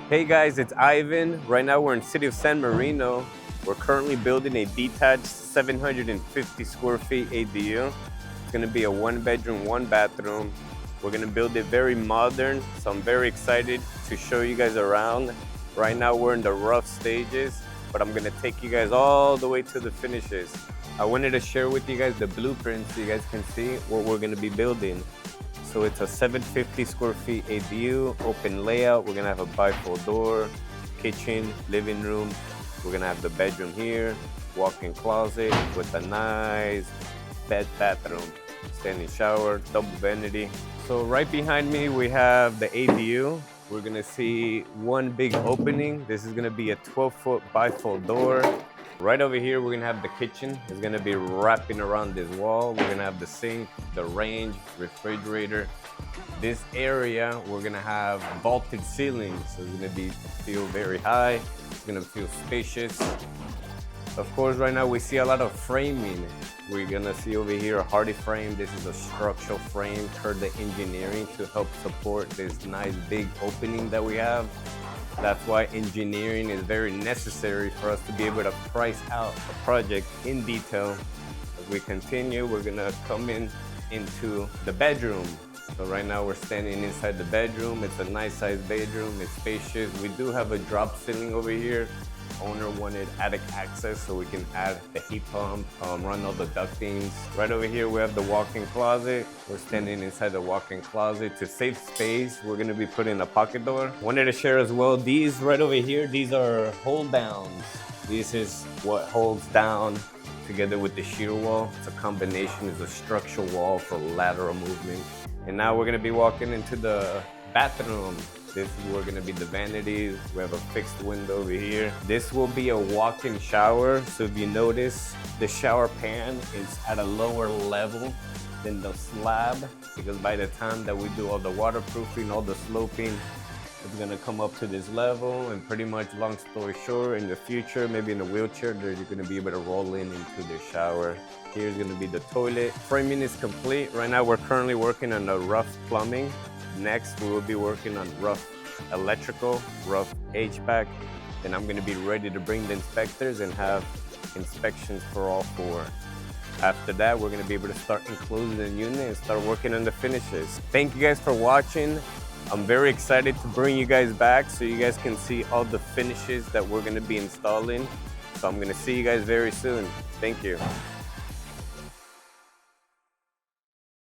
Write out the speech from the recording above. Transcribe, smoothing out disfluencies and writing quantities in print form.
Hey guys, it's Ivan. Right now we're in city of San Marino. We're currently building a detached 750 square feet ADU. It's gonna be a 1 bedroom, 1 bathroom. We're gonna build it very modern, so I'm very excited to show you guys around. Right now we're in the rough stages, but I'm gonna take you guys all the way to the finishes. I wanted to share with you guys the blueprint so you guys can see what we're gonna be building. So it's a 750 square feet ADU, open layout. We're gonna have a bifold door, kitchen, living room. We're gonna have the bedroom here, walk-in closet with a nice bathroom, standing shower, double vanity. So right behind me, we have the ADU. We're gonna see one big opening. This is gonna be a 12-foot bifold door. Right over here, we're gonna have the kitchen. It's gonna be wrapping around this wall. We're gonna have the sink, the range, refrigerator. This area, we're gonna have vaulted ceilings. So it's gonna feel very high. It's gonna feel spacious. Of course, right now we see a lot of framing. We're gonna see over here a hardy frame. This is a structural frame for the engineering to help support this nice big opening that we have. That's why engineering is very necessary for us to be able to price out a project in detail. As we continue, we're gonna come into the bedroom. So right now we're standing inside the bedroom. It's a nice sized bedroom, it's spacious. We do have a drop ceiling over here. Owner wanted attic access so we can add the heat pump, run all the ductings. Right over here we have the walk-in closet. We're standing inside the walk-in closet. To save space, we're gonna be putting a pocket door. Wanted to share as well, these right over here, these are hold downs. This is what holds down together with the shear wall. It's a combination, it's a structural wall for lateral movement. And now we're gonna be walking into the bathroom. This is where gonna be the vanities. We have a fixed window over here. This will be a walk-in shower. So if you notice, the shower pan is at a lower level than the slab, because by the time that we do all the waterproofing, all the sloping, it's gonna come up to this level. And pretty much, long story short, in the future, maybe in a wheelchair, you're gonna be able to roll into the shower. Here's gonna be the toilet. Framing is complete. Right now, we're currently working on the rough plumbing. Next, we will be working on rough electrical, rough HVAC, and I'm gonna be ready to bring the inspectors and have inspections for all four. After that, we're gonna be able to start enclosing the unit and start working on the finishes. Thank you guys for watching. I'm very excited to bring you guys back so you guys can see all the finishes that we're gonna be installing. So I'm gonna see you guys very soon. Thank you.